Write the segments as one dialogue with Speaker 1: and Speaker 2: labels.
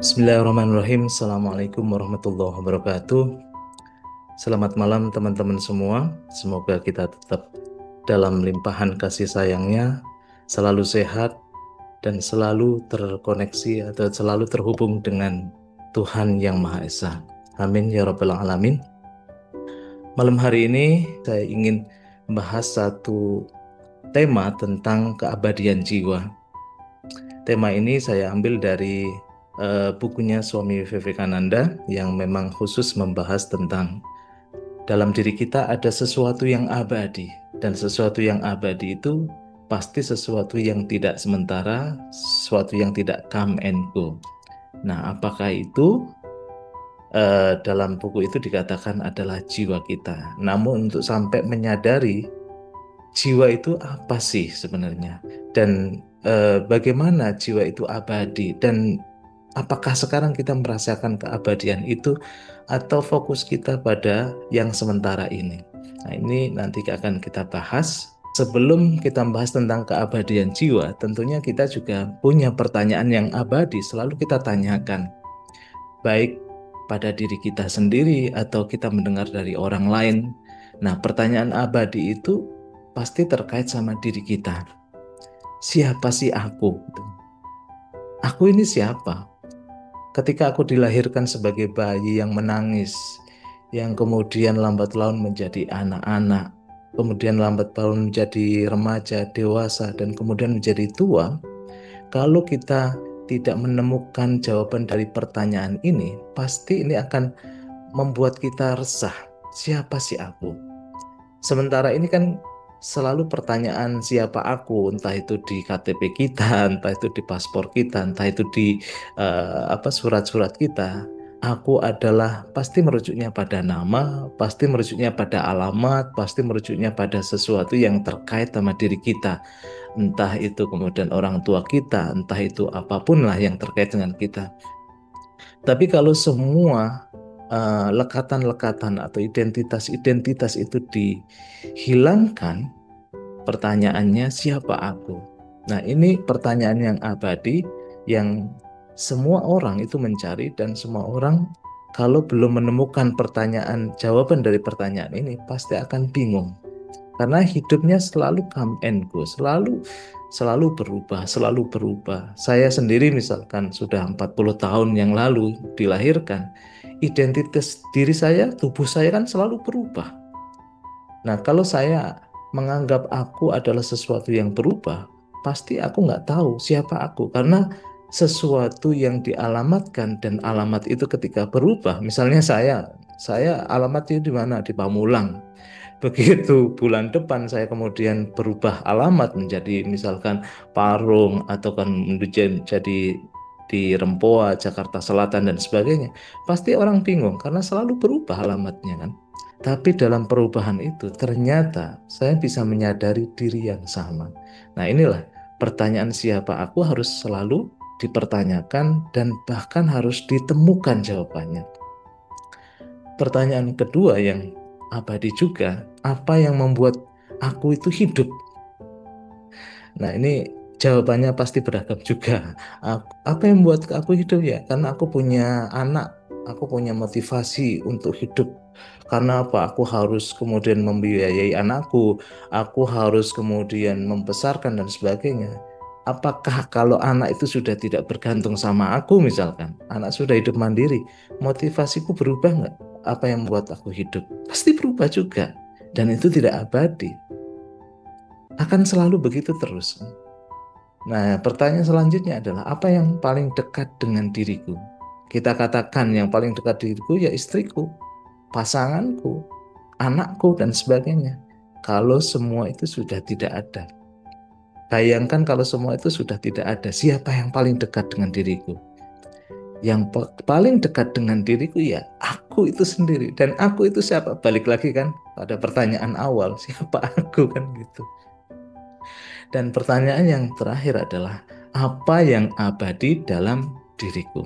Speaker 1: Bismillahirrahmanirrahim. Assalamualaikum warahmatullahi wabarakatuh. Selamat malam teman-teman semua. Semoga kita tetap dalam limpahan kasih sayangnya, selalu sehat, dan selalu terkoneksi atau selalu terhubung dengan Tuhan Yang Maha Esa. Amin ya Rabbal Alamin. Malam hari ini saya ingin membahas satu tema tentang keabadian jiwa. Tema ini saya ambil dari bukunya Swami Vivekananda yang memang khusus membahas tentang dalam diri kita ada sesuatu yang abadi, dan sesuatu yang abadi itu pasti sesuatu yang tidak sementara, sesuatu yang tidak come and go. Nah, apakah itu? Dalam buku itu dikatakan adalah jiwa kita. Namun untuk sampai menyadari jiwa itu apa sih sebenarnya? Dan bagaimana jiwa itu abadi? Dan apakah sekarang kita merasakan keabadian itu atau fokus kita pada yang sementara ini? Nah, ini nanti akan kita bahas. Sebelum kita membahas tentang keabadian jiwa, tentunya kita juga punya pertanyaan yang abadi selalu kita tanyakan. Baik pada diri kita sendiri atau kita mendengar dari orang lain. Nah, pertanyaan abadi itu pasti terkait sama diri kita. Siapa sih aku? Aku ini siapa? Ketika aku dilahirkan sebagai bayi yang menangis, yang kemudian lambat laun menjadi anak-anak, kemudian lambat laun menjadi remaja, dewasa, dan kemudian menjadi tua, kalau kita tidak menemukan jawaban dari pertanyaan ini, pasti ini akan membuat kita resah. Siapa sih aku? Sementara ini kan selalu pertanyaan siapa aku, entah itu di KTP kita, entah itu di paspor kita, entah itu di surat-surat kita. Aku adalah pasti merujuknya pada nama, pasti merujuknya pada alamat, pasti merujuknya pada sesuatu yang terkait sama diri kita. Entah itu kemudian orang tua kita, entah itu apapun lah yang terkait dengan kita. Tapi kalau semua lekatan-lekatan atau identitas-identitas itu dihilangkan, pertanyaannya siapa aku? Nah, ini pertanyaan yang abadi yang semua orang itu mencari, dan semua orang kalau belum menemukan jawaban dari pertanyaan ini pasti akan bingung. Karena hidupnya selalu come and go, selalu berubah, selalu berubah. Saya sendiri misalkan sudah 40 tahun yang lalu dilahirkan, identitas diri saya, tubuh saya kan selalu berubah. Nah, kalau saya menganggap aku adalah sesuatu yang berubah, pasti aku nggak tahu siapa aku. Karena sesuatu yang dialamatkan dan alamat itu ketika berubah, misalnya saya alamatnya di mana? Di Pamulang. Begitu bulan depan saya kemudian berubah alamat menjadi misalkan Parung atau kan jadi di Rempoa, Jakarta Selatan dan sebagainya. Pasti orang bingung karena selalu berubah alamatnya kan. Tapi dalam perubahan itu ternyata saya bisa menyadari diri yang sama. Nah, inilah pertanyaan siapa aku harus selalu dipertanyakan dan bahkan harus ditemukan jawabannya. Pertanyaan kedua yang abadi juga, apa yang membuat aku itu hidup? Nah, ini jawabannya pasti beragam juga. Apa yang membuat aku hidup ya? Karena aku punya anak, aku punya motivasi untuk hidup. Karena apa? Aku harus kemudian membiayai anakku, aku harus kemudian membesarkan dan sebagainya. Apakah kalau anak itu sudah tidak bergantung sama aku misalkan, anak sudah hidup mandiri, motivasiku berubah nggak? Apa yang membuat aku hidup? Pasti berubah juga. Dan itu tidak abadi. Akan selalu begitu terus. Nah, pertanyaan selanjutnya adalah apa yang paling dekat dengan diriku? Kita katakan yang paling dekat diriku ya istriku, pasanganku, anakku, dan sebagainya. Kalau semua itu sudah tidak ada. Bayangkan kalau semua itu sudah tidak ada, siapa yang paling dekat dengan diriku? Yang paling dekat dengan diriku ya aku itu sendiri. Dan aku itu siapa? Balik lagi kan pada pertanyaan awal, siapa aku kan gitu. Dan pertanyaan yang terakhir adalah apa yang abadi dalam diriku?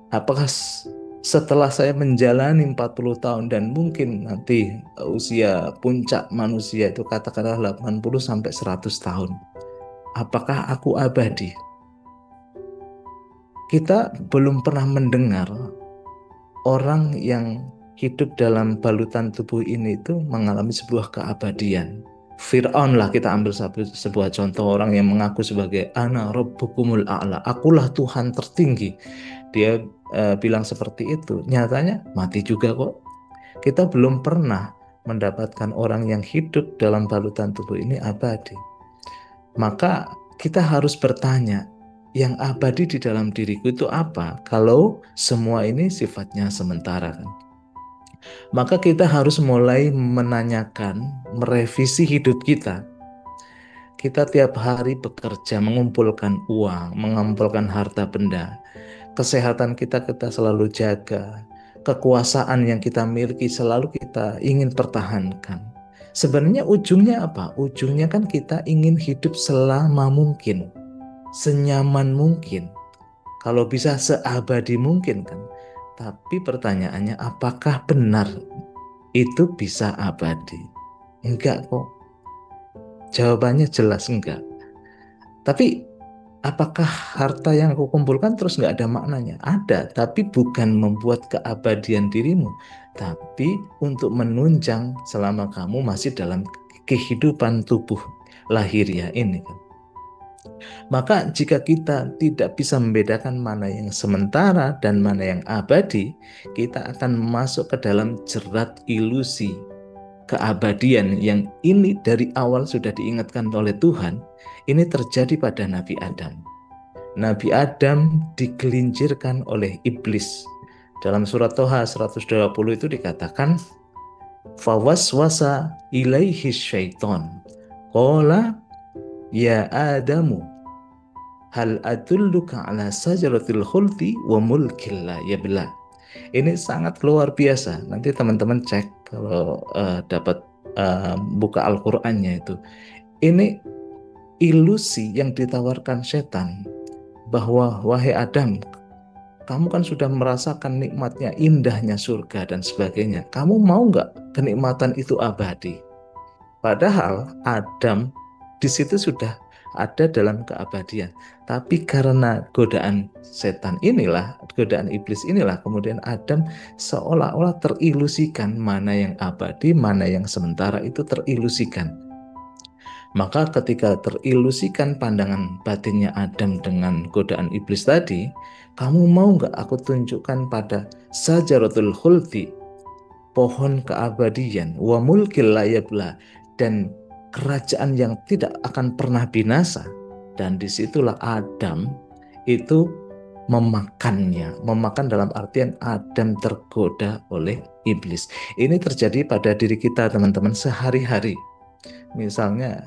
Speaker 1: Apakah setelah saya menjalani 40 tahun dan mungkin nanti usia puncak manusia itu katakanlah 80 sampai 100 tahun. Apakah aku abadi? Kita belum pernah mendengar orang yang hidup dalam balutan tubuh ini itu mengalami sebuah keabadian. Fir'aun lah, kita ambil sebuah contoh orang yang mengaku sebagai ana rabbukumul a'la, akulah Tuhan tertinggi. Dia bilang seperti itu, nyatanya mati juga kok. Kita belum pernah mendapatkan orang yang hidup dalam balutan tubuh ini abadi. Maka kita harus bertanya, yang abadi di dalam diriku itu apa? Kalau semua ini sifatnya sementara kan. Maka kita harus mulai menanyakan, merevisi hidup kita. Kita tiap hari bekerja, mengumpulkan uang, mengumpulkan harta benda. Kesehatan kita selalu jaga. Kekuasaan yang kita miliki selalu kita ingin pertahankan. Sebenarnya ujungnya apa? Ujungnya kan kita ingin hidup selama mungkin, senyaman mungkin. Kalau bisa seabadi mungkin kan. Tapi pertanyaannya, apakah benar itu bisa abadi? Enggak kok. Jawabannya jelas enggak. Tapi apakah harta yang aku kumpulkan terus nggak ada maknanya? Ada, tapi bukan membuat keabadian dirimu, tapi untuk menunjang selama kamu masih dalam kehidupan tubuh lahiriah ini kan. Maka jika kita tidak bisa membedakan mana yang sementara dan mana yang abadi, kita akan masuk ke dalam jerat ilusi keabadian yang ini dari awal sudah diingatkan oleh Tuhan. Ini terjadi pada Nabi Adam. Nabi Adam digelincirkan oleh iblis. Dalam surat Toha 120 itu dikatakan, fawaswasa ilaihi syaiton qala ya Adamu hal adulluka ala sajaratil khuldi wa mulkil la yabla. Ini sangat luar biasa. Nanti teman-teman cek kalau dapat buka Al-Qur'annya itu. Ini ilusi yang ditawarkan setan bahwa wahai Adam, kamu kan sudah merasakan nikmatnya, indahnya surga dan sebagainya. Kamu mau nggak kenikmatan itu abadi? Padahal Adam di situ sudah ada dalam keabadian. Tapi karena godaan setan inilah, godaan iblis inilah, kemudian Adam seolah-olah terilusikan mana yang abadi, mana yang sementara itu terilusikan. Maka ketika terilusikan pandangan batinnya Adam dengan godaan iblis tadi, kamu mau nggak aku tunjukkan pada sajaratul khuldi, pohon keabadian, wa mulkil la yabla, dan kerajaan yang tidak akan pernah binasa. Dan disitulah Adam itu memakannya. Memakan dalam artian Adam tergoda oleh iblis. Ini terjadi pada diri kita teman-teman sehari-hari. Misalnya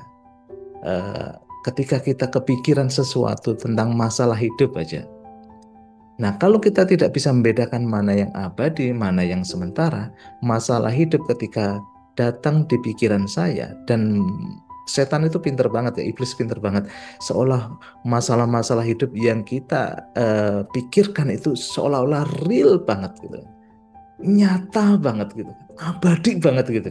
Speaker 1: ketika kita kepikiran sesuatu tentang masalah hidup aja. Nah, kalau kita tidak bisa membedakan mana yang abadi, mana yang sementara, masalah hidup ketika datang di pikiran saya, dan setan itu pinter banget ya, iblis pinter banget, seolah masalah-masalah hidup yang kita pikirkan itu seolah-olah real banget gitu, nyata banget gitu, abadi banget gitu.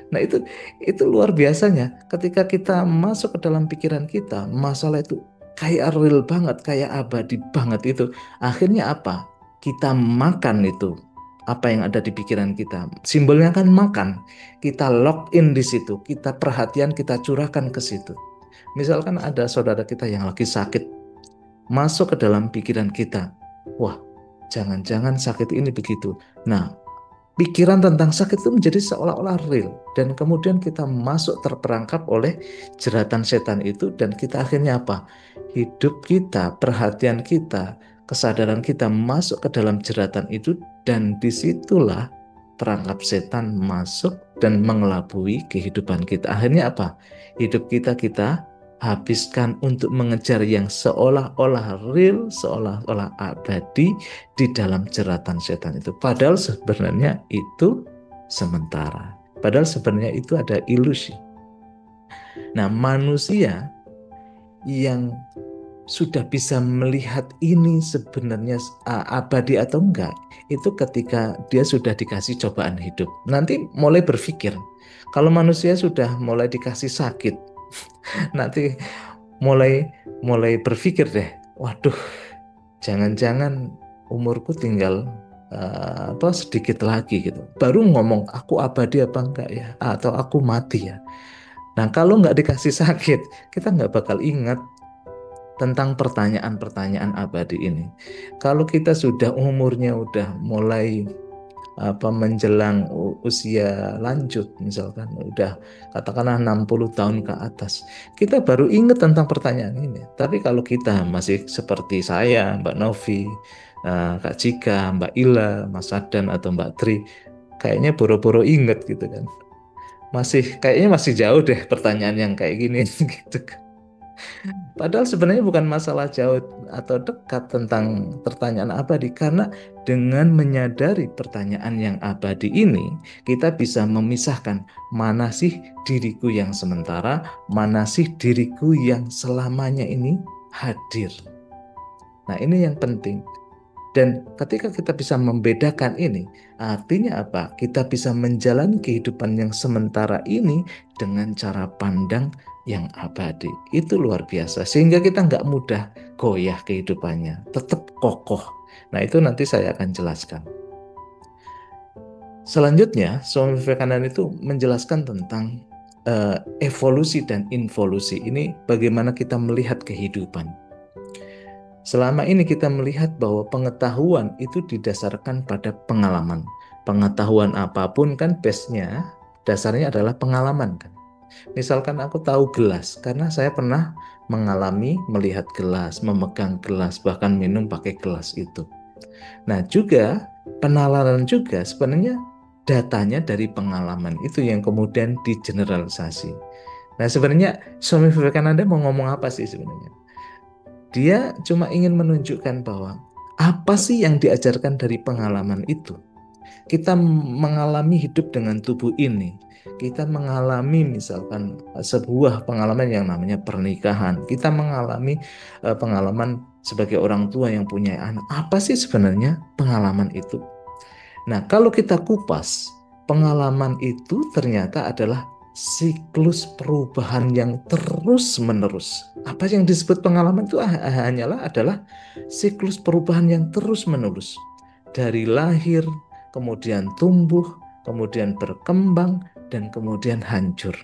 Speaker 1: Nah itu luar biasanya ketika kita masuk ke dalam pikiran kita, masalah itu kayak real banget, kayak abadi banget itu. Akhirnya apa? Kita makan itu apa yang ada di pikiran kita. Simbolnya kan makan. Kita lock in di situ, kita perhatian kita curahkan ke situ. Misalkan ada saudara kita yang lagi sakit, masuk ke dalam pikiran kita. Wah, jangan-jangan sakit ini begitu. Nah, pikiran tentang sakit itu menjadi seolah-olah real, dan kemudian kita masuk terperangkap oleh jeratan setan itu, dan kita akhirnya apa? Hidup kita, perhatian kita, kesadaran kita masuk ke dalam jeratan itu, dan disitulah perangkap setan masuk dan mengelabui kehidupan kita. Akhirnya apa? Hidup kita habiskan untuk mengejar yang seolah-olah real, seolah-olah abadi di dalam jeratan setan itu. Padahal sebenarnya itu sementara. Padahal sebenarnya itu ada ilusi. Nah, manusia yang sudah bisa melihat ini sebenarnya abadi atau enggak, itu ketika dia sudah dikasih cobaan hidup. Nanti mulai berpikir, kalau manusia sudah mulai dikasih sakit, nanti mulai berpikir deh, waduh, Jangan-jangan umurku tinggal sedikit lagi gitu. Baru ngomong aku abadi apa enggak ya, atau aku mati ya. Nah, kalau nggak dikasih sakit, kita nggak bakal ingat tentang pertanyaan-pertanyaan abadi ini. Kalau kita sudah umurnya udah mulai menjelang usia lanjut, misalkan udah katakanlah 60 tahun ke atas, kita baru ingat tentang pertanyaan ini. Tapi kalau kita masih seperti saya, Mbak Novi, Kak Cika, Mbak Ila, Mas Sadan atau Mbak Tri, kayaknya boro-boro inget gitu kan. Kayaknya masih jauh deh pertanyaan yang kayak gini gitu kan. Padahal sebenarnya bukan masalah jauh atau dekat tentang pertanyaan abadi, karena dengan menyadari pertanyaan yang abadi ini, kita bisa memisahkan mana sih diriku yang sementara, mana sih diriku yang selamanya ini hadir. Nah, ini yang penting. Dan ketika kita bisa membedakan ini, artinya apa? Kita bisa menjalani kehidupan yang sementara ini dengan cara pandang yang abadi. Itu luar biasa. Sehingga kita nggak mudah goyah kehidupannya. Tetap kokoh. Nah, itu nanti saya akan jelaskan. Selanjutnya, Swami Vivekananda itu menjelaskan tentang evolusi dan involusi. Ini bagaimana kita melihat kehidupan. Selama ini kita melihat bahwa pengetahuan itu didasarkan pada pengalaman. Pengetahuan apapun kan base-nya, dasarnya adalah pengalaman kan. Misalkan aku tahu gelas karena saya pernah mengalami melihat gelas, memegang gelas, bahkan minum pakai gelas itu. Nah, juga penalaran juga sebenarnya datanya dari pengalaman itu yang kemudian digeneralisasi. Nah, sebenarnya Swami Vivekananda mau ngomong apa sih sebenarnya? Dia cuma ingin menunjukkan bahwa apa sih yang diajarkan dari pengalaman itu. Kita mengalami hidup dengan tubuh ini. Kita mengalami misalkan sebuah pengalaman yang namanya pernikahan. Kita mengalami pengalaman sebagai orang tua yang punya anak. Apa sih sebenarnya pengalaman itu? Nah, kalau kita kupas, pengalaman itu ternyata adalah siklus perubahan yang terus-menerus. Apa yang disebut pengalaman itu hanyalah adalah siklus perubahan yang terus-menerus. Dari lahir, kemudian tumbuh, kemudian berkembang, dan kemudian hancur.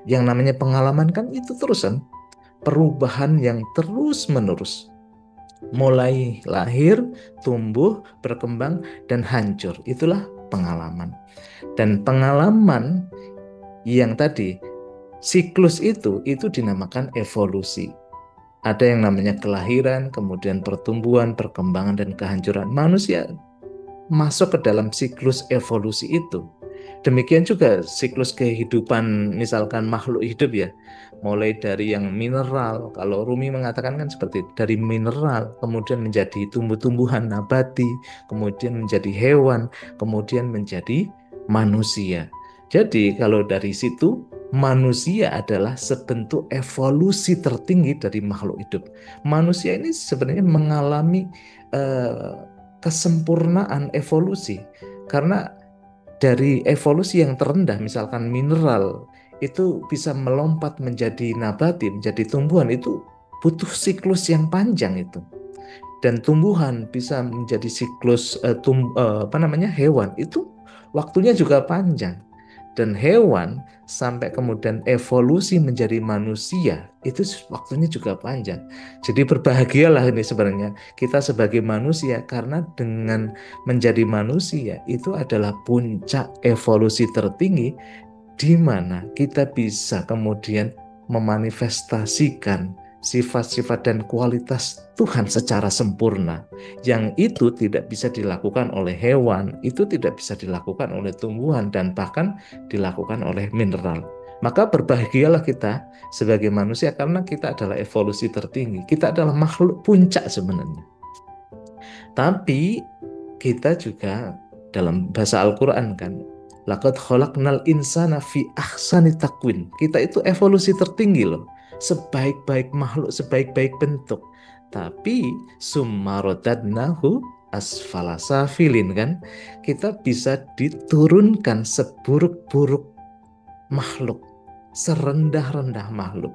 Speaker 1: Yang namanya pengalaman kan itu terusan, perubahan yang terus-menerus. Mulai lahir, tumbuh, berkembang, dan hancur. Itulah pengalaman. Dan pengalaman yang tadi, siklus itu dinamakan evolusi. Ada yang namanya kelahiran, kemudian pertumbuhan, perkembangan, dan kehancuran. Manusia masuk ke dalam siklus evolusi itu. Demikian juga siklus kehidupan misalkan makhluk hidup ya. Mulai dari yang mineral, kalau Rumi mengatakan kan seperti itu, dari mineral, kemudian menjadi tumbuh-tumbuhan nabati, kemudian menjadi hewan, kemudian menjadi manusia. Jadi kalau dari situ, manusia adalah sebentuk evolusi tertinggi dari makhluk hidup. Manusia ini sebenarnya mengalami eh, kesempurnaan evolusi, karena dari evolusi yang terendah, misalkan mineral, itu bisa melompat menjadi nabati, menjadi tumbuhan, itu butuh siklus yang panjang itu. Dan tumbuhan bisa menjadi siklus hewan, itu waktunya juga panjang. Dan hewan sampai kemudian evolusi menjadi manusia, itu waktunya juga panjang. Jadi berbahagialah ini sebenarnya kita sebagai manusia, karena dengan menjadi manusia itu adalah puncak evolusi tertinggi, di mana kita bisa kemudian memanifestasikan sifat-sifat dan kualitas Tuhan secara sempurna. Yang itu tidak bisa dilakukan oleh hewan, itu tidak bisa dilakukan oleh tumbuhan, dan bahkan dilakukan oleh mineral. Maka berbahagialah kita sebagai manusia, karena kita adalah evolusi tertinggi. Kita adalah makhluk puncak sebenarnya. Tapi kita juga dalam bahasa Al-Quran kan, laqad khalaqnal insana fi ahsani takwin. Kita itu evolusi tertinggi loh. Sebaik-baik makhluk, sebaik-baik bentuk. Tapi summa radadnahu asfala safilin kan. Kita bisa diturunkan seburuk-buruk makhluk, serendah-rendah makhluk.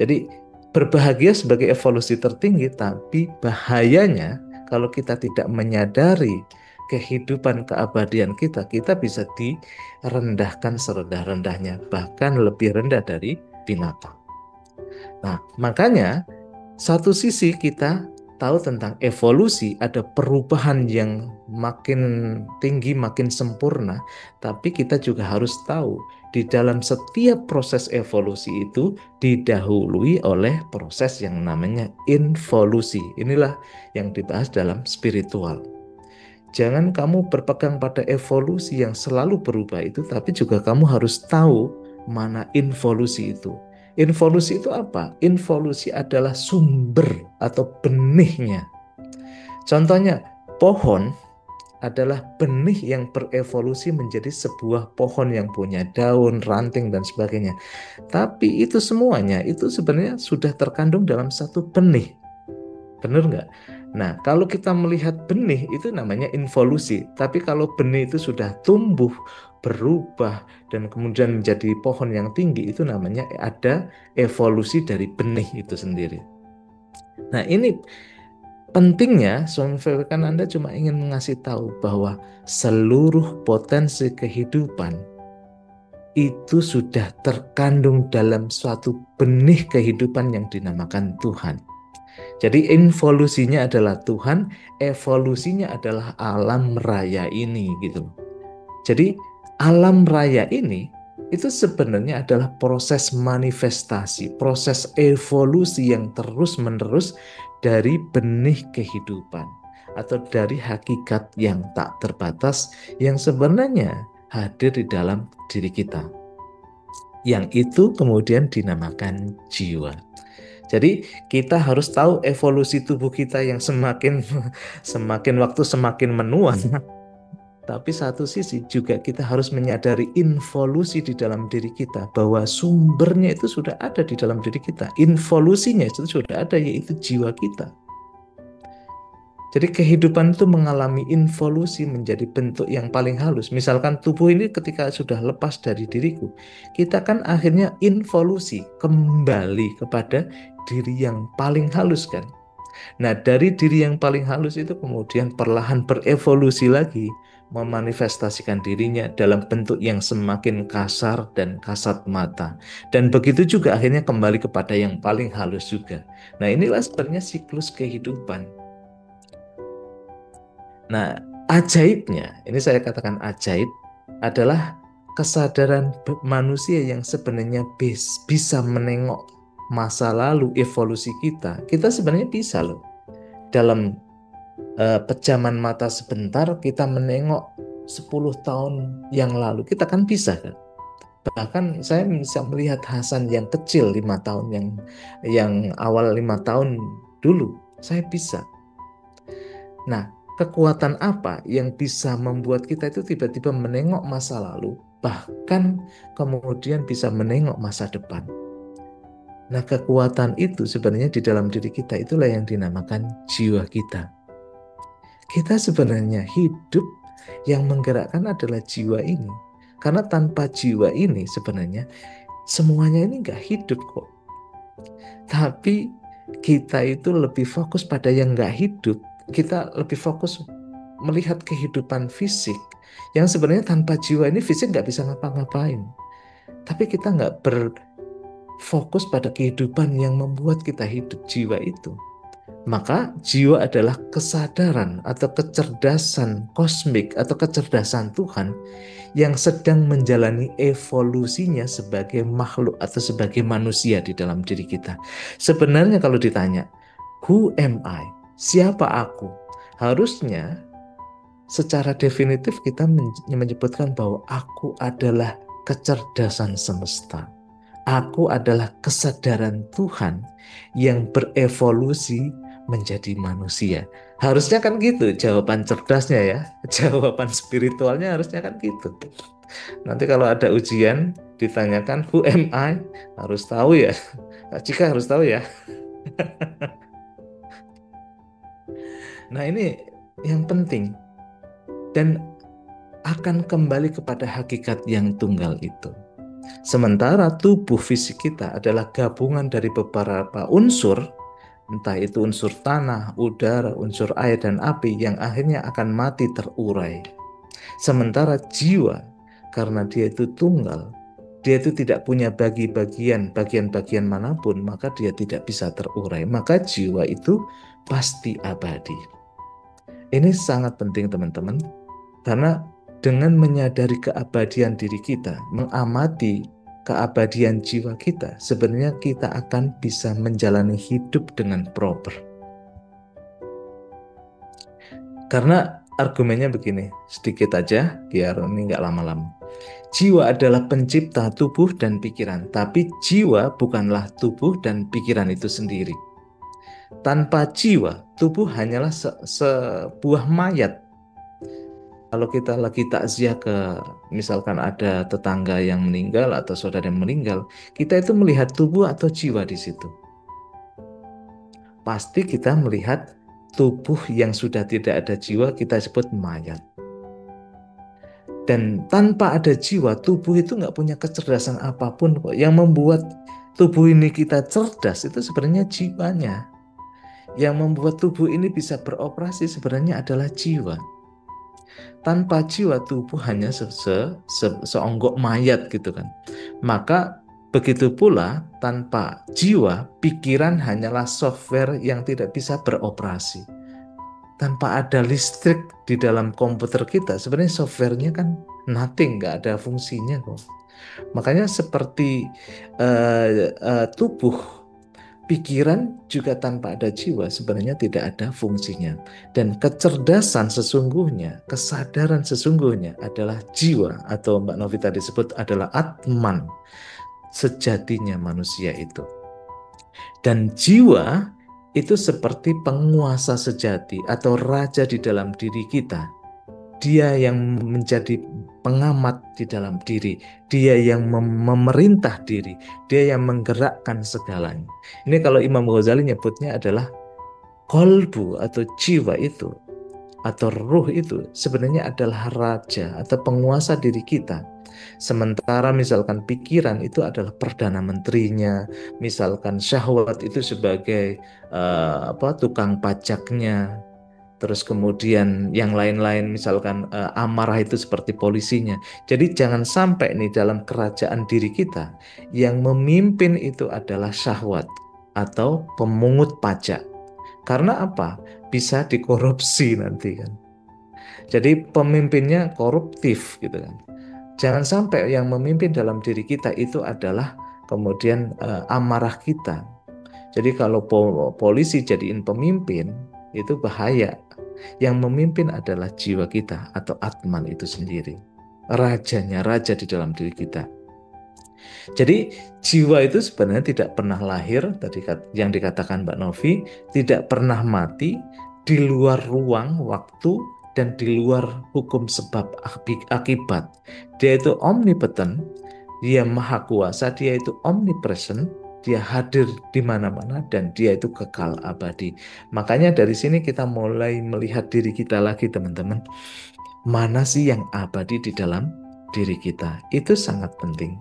Speaker 1: Jadi berbahagia sebagai evolusi tertinggi, tapi bahayanya kalau kita tidak menyadari kehidupan keabadian kita, kita bisa direndahkan serendah-rendahnya, bahkan lebih rendah dari binatang. Nah, makanya satu sisi kita tahu tentang evolusi, ada perubahan yang makin tinggi, makin sempurna, tapi kita juga harus tahu di dalam setiap proses evolusi itu didahului oleh proses yang namanya involusi. Inilah yang dibahas dalam spiritual. Jangan kamu berpegang pada evolusi yang selalu berubah itu, tapi juga kamu harus tahu mana involusi itu. Involusi itu apa? Involusi adalah sumber atau benihnya. Contohnya, pohon adalah benih yang berevolusi menjadi sebuah pohon yang punya daun, ranting, dan sebagainya. Tapi itu semuanya, itu sebenarnya sudah terkandung dalam satu benih. Benar nggak? Nah, kalau kita melihat benih itu namanya involusi. Tapi kalau benih itu sudah tumbuh, berubah, dan kemudian menjadi pohon yang tinggi, itu namanya ada evolusi dari benih itu sendiri. Nah, ini pentingnya, Swami Vivekananda cuma ingin mengasih tahu bahwa seluruh potensi kehidupan itu sudah terkandung dalam suatu benih kehidupan yang dinamakan Tuhan. Jadi involusinya adalah Tuhan, evolusinya adalah alam raya ini gitu. Jadi alam raya ini itu sebenarnya adalah proses manifestasi, proses evolusi yang terus-menerus dari benih kehidupan atau dari hakikat yang tak terbatas yang sebenarnya hadir di dalam diri kita. Yang itu kemudian dinamakan jiwa. Jadi kita harus tahu evolusi tubuh kita yang semakin waktu semakin menua. Tapi satu sisi juga kita harus menyadari involusi di dalam diri kita, bahwa sumbernya itu sudah ada di dalam diri kita. Involusinya itu sudah ada, yaitu jiwa kita. Jadi kehidupan itu mengalami involusi menjadi bentuk yang paling halus. Misalkan tubuh ini ketika sudah lepas dari diriku, kita kan akhirnya involusi kembali kepada diri yang paling halus kan. Nah, dari diri yang paling halus itu kemudian perlahan berevolusi lagi, memanifestasikan dirinya dalam bentuk yang semakin kasar dan kasat mata. Dan begitu juga akhirnya kembali kepada yang paling halus juga. Nah, inilah sebenarnya siklus kehidupan. Nah, ajaibnya, ini saya katakan ajaib, adalah kesadaran manusia yang sebenarnya bisa menengok masa lalu evolusi kita. Kita sebenarnya bisa loh. Dalam pejaman mata sebentar kita menengok 10 tahun yang lalu. Kita kan bisa kan? Bahkan saya bisa melihat Hasan yang kecil 5 tahun yang awal 5 tahun dulu. Saya bisa. Nah, kekuatan apa yang bisa membuat kita itu tiba-tiba menengok masa lalu, bahkan kemudian bisa menengok masa depan? Nah, kekuatan itu sebenarnya di dalam diri kita, itulah yang dinamakan jiwa kita. Kita sebenarnya hidup yang menggerakkan adalah jiwa ini. Karena tanpa jiwa ini sebenarnya semuanya ini nggak hidup kok. Tapi kita itu lebih fokus pada yang nggak hidup. Kita lebih fokus melihat kehidupan fisik yang sebenarnya tanpa jiwa ini fisik nggak bisa ngapa-ngapain. Tapi kita nggak berfokus pada kehidupan yang membuat kita hidup, jiwa itu. Maka jiwa adalah kesadaran atau kecerdasan kosmik atau kecerdasan Tuhan yang sedang menjalani evolusinya sebagai makhluk atau sebagai manusia di dalam diri kita. Sebenarnya kalau ditanya, who am I? Siapa aku? Harusnya secara definitif kita menyebutkan bahwa aku adalah kecerdasan semesta. Aku adalah kesadaran Tuhan yang berevolusi menjadi manusia. Harusnya kan gitu jawaban cerdasnya ya. Jawaban spiritualnya harusnya kan gitu. Nanti kalau ada ujian ditanyakan who am I? Harus tahu ya. Kak Cika harus tahu ya. Nah, ini yang penting. Dan akan kembali kepada hakikat yang tunggal itu. Sementara tubuh fisik kita adalah gabungan dari beberapa unsur, entah itu unsur tanah, udara, unsur air, dan api yang akhirnya akan mati terurai. Sementara jiwa, karena dia itu tunggal, dia itu tidak punya bagian-bagian manapun, maka dia tidak bisa terurai. Maka jiwa itu pasti abadi. Ini sangat penting teman-teman, karena dengan menyadari keabadian diri kita, mengamati keabadian jiwa kita, sebenarnya kita akan bisa menjalani hidup dengan proper. Karena argumennya begini, sedikit aja biar ini nggak lama-lama. Jiwa adalah pencipta tubuh dan pikiran, tapi jiwa bukanlah tubuh dan pikiran itu sendiri. Tanpa jiwa, tubuh hanyalah sebuah mayat. Kalau kita lagi takziah ke, misalkan ada tetangga yang meninggal atau saudara yang meninggal, kita itu melihat tubuh atau jiwa di situ. Pasti kita melihat tubuh yang sudah tidak ada jiwa, kita sebut mayat. Dan tanpa ada jiwa, tubuh itu nggak punya kecerdasan apapun kok. Yang membuat tubuh ini kita cerdas itu sebenarnya jiwanya. Yang membuat tubuh ini bisa beroperasi sebenarnya adalah jiwa. Tanpa jiwa, tubuh hanya seonggok mayat gitu kan. Maka begitu pula tanpa jiwa, pikiran hanyalah software yang tidak bisa beroperasi. Tanpa ada listrik di dalam komputer kita, sebenarnya softwarenya kan nothing, nggak ada fungsinya kok. Makanya seperti tubuh, pikiran juga tanpa ada jiwa sebenarnya tidak ada fungsinya. Dan kecerdasan sesungguhnya, kesadaran sesungguhnya adalah jiwa, atau Mbak Novi tadi sebut adalah Atman, sejatinya manusia itu. Dan jiwa itu seperti penguasa sejati atau raja di dalam diri kita. Dia yang menjadi pengamat di dalam diri. Dia yang memerintah diri. Dia yang menggerakkan segalanya. Ini kalau Imam Ghazali nyebutnya adalah kolbu atau jiwa itu, atau ruh itu sebenarnya adalah raja atau penguasa diri kita. Sementara misalkan pikiran itu adalah perdana menterinya, misalkan syahwat itu sebagai tukang pajaknya, terus kemudian yang lain-lain misalkan amarah itu seperti polisinya. Jadi jangan sampai nih dalam kerajaan diri kita yang memimpin itu adalah syahwat atau pemungut pajak. Karena apa? Bisa dikorupsi nanti kan. Jadi pemimpinnya koruptif gitu kan. Jangan sampai yang memimpin dalam diri kita itu adalah kemudian amarah kita. Jadi kalau polisi jadiin pemimpin itu bahaya. Yang memimpin adalah jiwa kita atau Atman itu sendiri. Rajanya, raja di dalam diri kita. Jadi jiwa itu sebenarnya tidak pernah lahir, tadi yang dikatakan Mbak Novi, tidak pernah mati, di luar ruang, waktu, dan di luar hukum sebab akibat. Dia itu omnipotent, dia maha kuasa, dia itu omnipresent, dia hadir di mana-mana, dan dia itu kekal abadi. Makanya dari sini kita mulai melihat diri kita lagi teman-teman. Mana sih yang abadi di dalam diri kita? Itu sangat penting.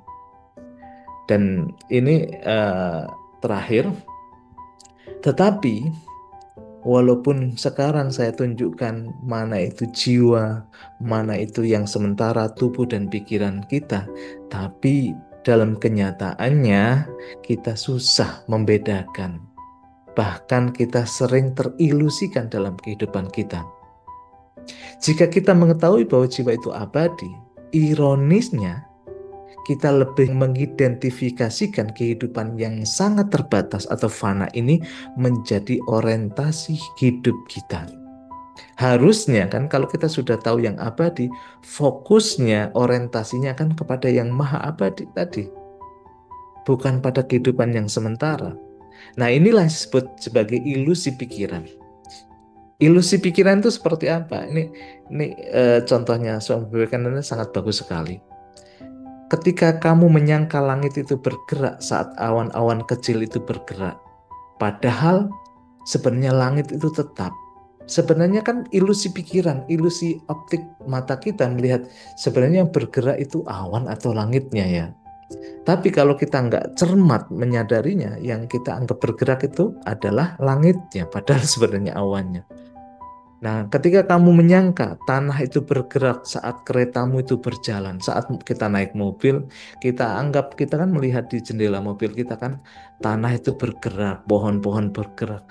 Speaker 1: Dan ini terakhir, tetapi walaupun sekarang saya tunjukkan mana itu jiwa, mana itu yang sementara tubuh dan pikiran kita, tapi dalam kenyataannya kita susah membedakan. Bahkan kita sering terilusikan dalam kehidupan kita. Jika kita mengetahui bahwa jiwa itu abadi, ironisnya kita lebih mengidentifikasikan kehidupan yang sangat terbatas atau fana ini menjadi orientasi hidup kita. Harusnya kan kalau kita sudah tahu yang abadi, fokusnya, orientasinya kan kepada yang maha abadi tadi. Bukan pada kehidupan yang sementara. Nah inilah disebut sebagai ilusi pikiran. Ilusi pikiran itu seperti apa? Ini contohnya Swami Vivekananda sangat bagus sekali. Ketika kamu menyangka langit itu bergerak saat awan-awan kecil itu bergerak, padahal sebenarnya langit itu tetap. Sebenarnya kan ilusi pikiran, ilusi optik mata kita melihat sebenarnya yang bergerak itu awan atau langitnya ya. Tapi kalau kita nggak cermat menyadarinya, yang kita anggap bergerak itu adalah langitnya, padahal sebenarnya awannya. Nah, ketika kamu menyangka tanah itu bergerak saat keretamu itu berjalan, saat kita naik mobil, kita anggap, kita kan melihat di jendela mobil kita kan, tanah itu bergerak, pohon-pohon bergerak.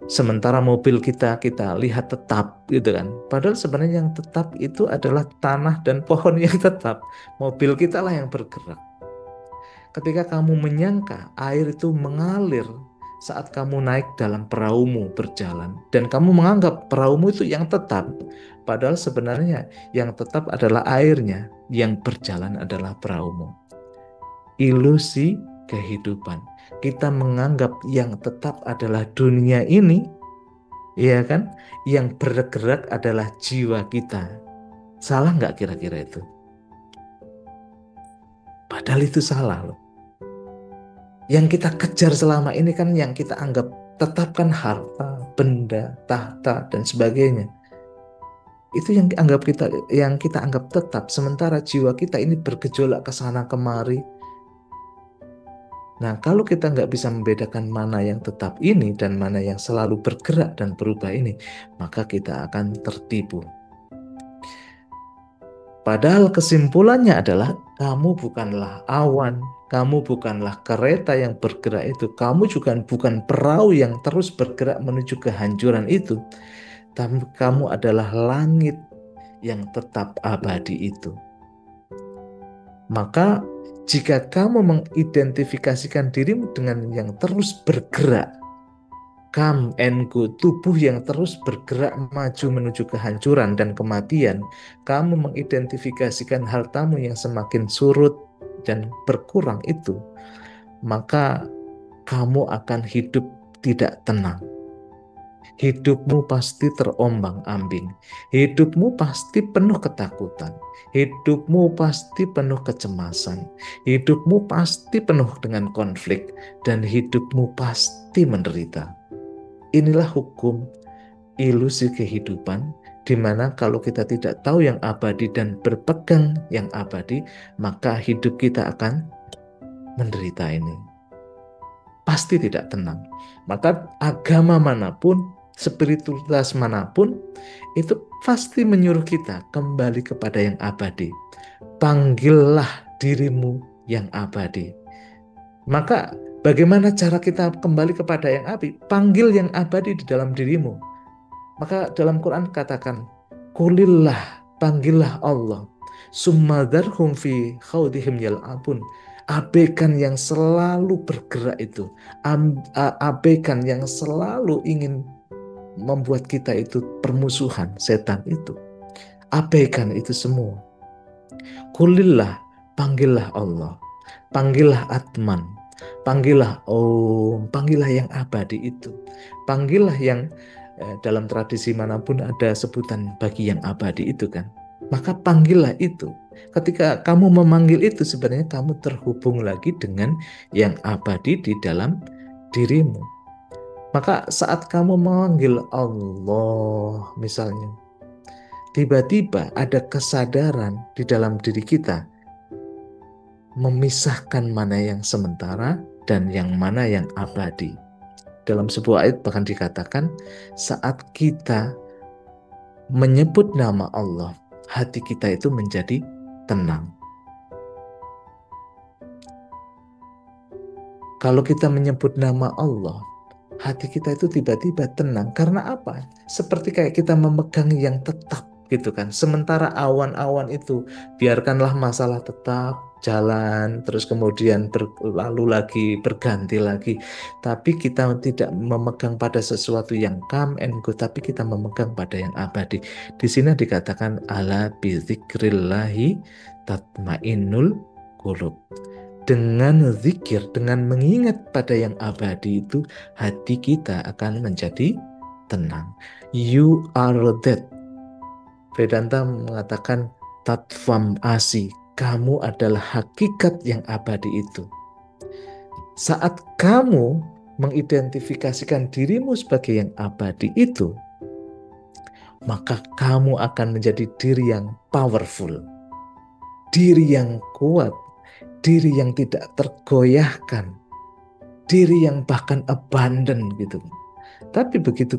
Speaker 1: Sementara mobil kita lihat tetap gitu kan. Padahal sebenarnya yang tetap itu adalah tanah dan pohon yang tetap. Mobil kita lah yang bergerak. Ketika kamu menyangka air itu mengalir saat kamu naik dalam perahumu berjalan, dan kamu menganggap perahumu itu yang tetap, padahal sebenarnya yang tetap adalah airnya, yang berjalan adalah perahumu. Ilusi kehidupan. Kita menganggap yang tetap adalah dunia ini, ya kan? Yang bergerak adalah jiwa kita. Salah nggak kira-kira itu? Padahal itu salah loh. Yang kita kejar selama ini kan yang kita anggap tetapkan harta, benda, tahta, dan sebagainya. Itu yang kita anggap tetap, sementara jiwa kita ini bergejolak ke sana kemari. Nah, kalau kita nggak bisa membedakan mana yang tetap ini dan mana yang selalu bergerak dan berubah ini, maka kita akan tertipu. Padahal kesimpulannya adalah kamu bukanlah awan, kamu bukanlah kereta yang bergerak itu, kamu juga bukan perahu yang terus bergerak menuju kehancuran itu, tapi kamu adalah langit yang tetap abadi itu. Maka jika kamu mengidentifikasikan dirimu dengan yang terus bergerak, come and go, tubuh yang terus bergerak maju menuju kehancuran dan kematian, kamu mengidentifikasikan hartamu yang semakin surut dan berkurang itu, maka kamu akan hidup tidak tenang. Hidupmu pasti terombang-ambing. Hidupmu pasti penuh ketakutan. Hidupmu pasti penuh kecemasan. Hidupmu pasti penuh dengan konflik. Dan hidupmu pasti menderita. Inilah hukum ilusi kehidupan, di mana kalau kita tidak tahu yang abadi dan berpegang yang abadi, maka hidup kita akan menderita ini. Pasti tidak tenang. Maka agama manapun, spiritualitas manapun, itu pasti menyuruh kita kembali kepada yang abadi. Panggillah dirimu yang abadi. Maka bagaimana cara kita kembali kepada yang abadi? Panggil yang abadi di dalam dirimu. Maka dalam Quran katakan, kulillah, panggillah Allah. Summadharhum fi khawdihim yal'abun. Abaikan yang selalu bergerak itu. Abaikan yang selalu ingin membuat kita itu permusuhan, setan itu. Abaikan itu semua. Kulillah, panggillah Allah. Panggillah Atman. Panggillah Om. Panggillah yang abadi itu. Panggillah yang dalam tradisi manapun ada sebutan bagi yang abadi itu kan. Maka panggillah itu. Ketika kamu memanggil itu, sebenarnya kamu terhubung lagi dengan yang abadi di dalam dirimu. Maka saat kamu memanggil Allah misalnya, tiba-tiba ada kesadaran di dalam diri kita memisahkan mana yang sementara dan yang mana yang abadi. Dalam sebuah ayat bahkan dikatakan, saat kita menyebut nama Allah, hati kita itu menjadi tenang. Kalau kita menyebut nama Allah, hati kita itu tiba-tiba tenang. Karena apa? Seperti kayak kita memegang yang tetap gitu kan. Sementara awan-awan itu biarkanlah masalah tetap jalan, terus kemudian berlalu lagi, berganti lagi. Tapi kita tidak memegang pada sesuatu yang come and go, tapi kita memegang pada yang abadi. Di sini dikatakan ala bizikrillahi tatmainnul qulub. Dengan zikir, dengan mengingat pada yang abadi itu, hati kita akan menjadi tenang. You are that. Vedanta mengatakan tatvam asi, kamu adalah hakikat yang abadi itu. Saat kamu mengidentifikasikan dirimu sebagai yang abadi itu, maka kamu akan menjadi diri yang powerful, diri yang kuat, diri yang tidak tergoyahkan, diri yang bahkan abandon gitu. Tapi begitu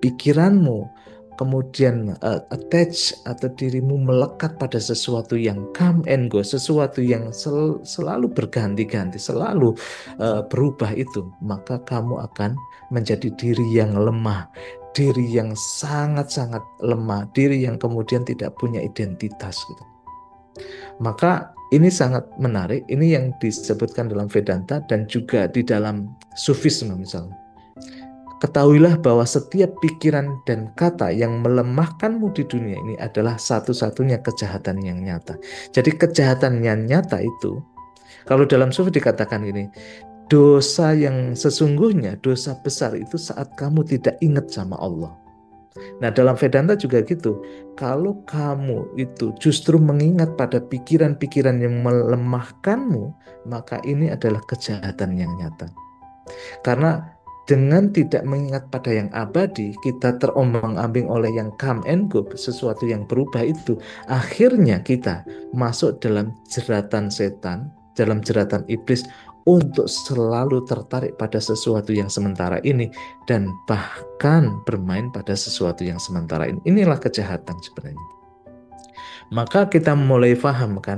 Speaker 1: pikiranmu kemudian attach atau dirimu melekat pada sesuatu yang come and go, sesuatu yang selalu berganti-ganti, selalu berubah itu, maka kamu akan menjadi diri yang lemah, diri yang sangat-sangat lemah, diri yang kemudian tidak punya identitas gitu. Maka ini sangat menarik, ini yang disebutkan dalam Vedanta dan juga di dalam Sufisme misalnya. Ketahuilah bahwa setiap pikiran dan kata yang melemahkanmu di dunia ini adalah satu-satunya kejahatan yang nyata. Jadi kejahatan yang nyata itu, kalau dalam sufi dikatakan ini, dosa yang sesungguhnya, dosa besar itu saat kamu tidak ingat sama Allah. Nah, dalam Vedanta juga gitu. Kalau kamu itu justru mengingat pada pikiran-pikiran yang melemahkanmu, maka ini adalah kejahatan yang nyata. Karena dengan tidak mengingat pada yang abadi, kita terombang-ambing oleh yang come and go, sesuatu yang berubah itu. Akhirnya kita masuk dalam jeratan setan, dalam jeratan iblis, untuk selalu tertarik pada sesuatu yang sementara ini, dan bahkan bermain pada sesuatu yang sementara ini. Inilah kejahatan sebenarnya. Maka kita mulai paham kan,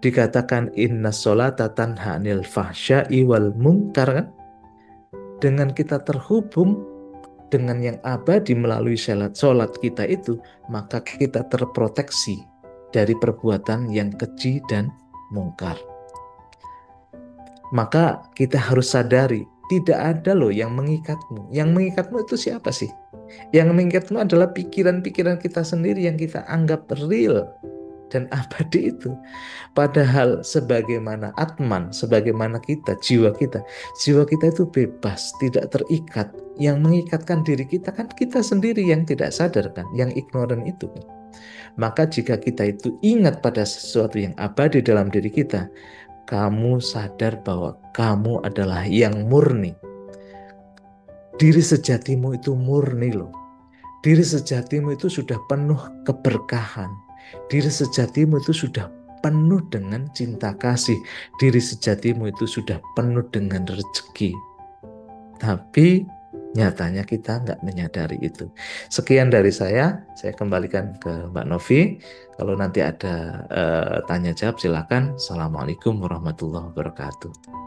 Speaker 1: dikatakan inna sholata tanha anil fahsya'i wal munkar kan? Dengan kita terhubung dengan yang abadi melalui sholat kita itu, maka kita terproteksi dari perbuatan yang keji dan mungkar. Maka kita harus sadari, tidak ada loh yang mengikatmu. Yang mengikatmu itu siapa sih? Yang mengikatmu adalah pikiran-pikiran kita sendiri yang kita anggap real dan abadi itu. Padahal sebagaimana Atman, sebagaimana kita, jiwa kita itu bebas, tidak terikat. Yang mengikatkan diri kita kan kita sendiri yang tidak sadar kan, yang ignoran itu kan. Maka jika kita itu ingat pada sesuatu yang abadi dalam diri kita, kamu sadar bahwa kamu adalah yang murni. Diri sejatimu itu murni loh. Diri sejatimu itu sudah penuh keberkahan. Diri sejatimu itu sudah penuh dengan cinta kasih. Diri sejatimu itu sudah penuh dengan rezeki. Tapi nyatanya kita nggak menyadari itu. Sekian dari saya kembalikan ke Mbak Novi. Kalau nanti ada tanya jawab silakan. Assalamualaikum warahmatullahi wabarakatuh.